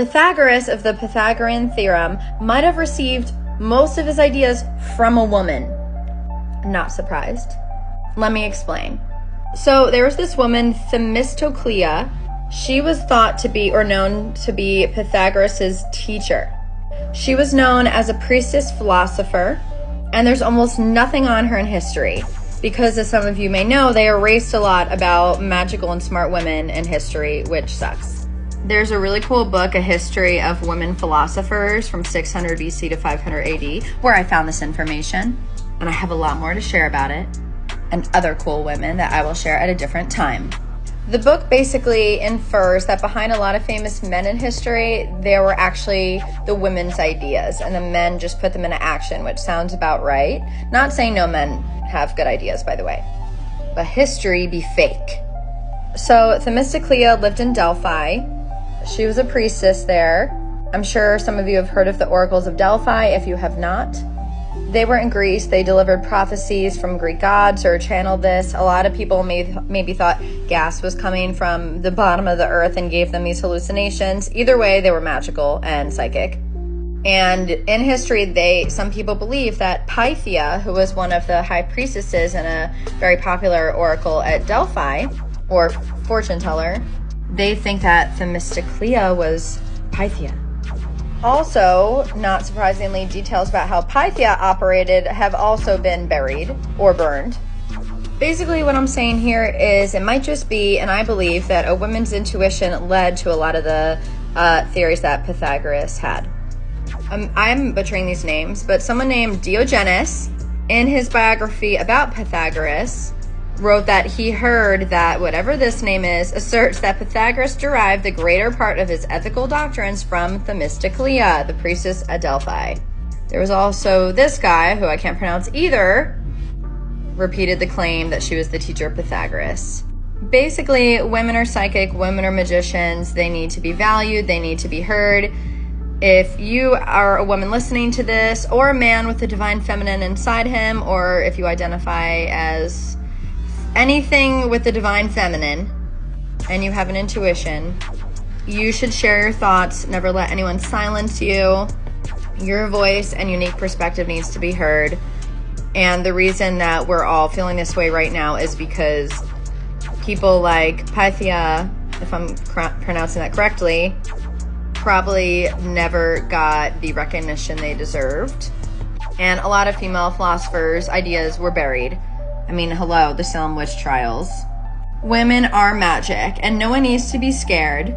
Pythagoras of the Pythagorean theorem might have received most of his ideas from a woman. Not surprised. Let me explain. So there was this woman, Themistocle. She was thought to be, or known to be, Pythagoras' teacher. She was known as a priestess philosopher, and there's almost nothing on her in history, because as some of you may know, they erased a lot about magical and smart women in history, which sucks. There's a really cool book, A History of Women Philosophers from 600 BC to 500 AD, where I found this information, and I have a lot more to share about it, and other cool women that I will share at a different time. The book basically infers that behind a lot of famous men in history, there were actually the women's ideas, and the men just put them into action, which sounds about right. Not saying no men have good ideas, by the way, but history be fake. So Themistocle lived in Delphi. She was a priestess there. I'm sure some of you have heard of the oracles of Delphi. If you have not, they were in Greece. They delivered prophecies from Greek gods or channeled this. A lot of people maybe thought gas was coming from the bottom of the earth and gave them these hallucinations. Either way, they were magical and psychic. And in history, some people believe that Pythia, who was one of the high priestesses and a very popular oracle at Delphi, or fortune teller, they think that Themistocle was Pythia. Also, not surprisingly, details about how Pythia operated have also been buried or burned. Basically, what I'm saying here is it might just be, and I believe, that a woman's intuition led to a lot of the theories that Pythagoras had. I'm butchering these names, but someone named Diogenes, in his biography about Pythagoras, wrote that he heard that whatever this name is asserts that Pythagoras derived the greater part of his ethical doctrines from Themistocle, the priestess at Delphi. There was also this guy, who I can't pronounce either, repeated the claim that she was the teacher of Pythagoras. Basically, women are psychic, women are magicians, they need to be valued, they need to be heard. If you are a woman listening to this, or a man with the divine feminine inside him, or if you identify as anything with the divine feminine and you have an intuition, you should share your thoughts. Never let anyone silence you. Your voice and unique perspective needs to be heard. And the reason that we're all feeling this way right now is because people like Pythia, if I'm pronouncing that correctly, probably never got the recognition they deserved. And a lot of female philosophers' ideas were buried. I mean, hello, the Salem witch trials. Women are magic, and no one needs to be scared.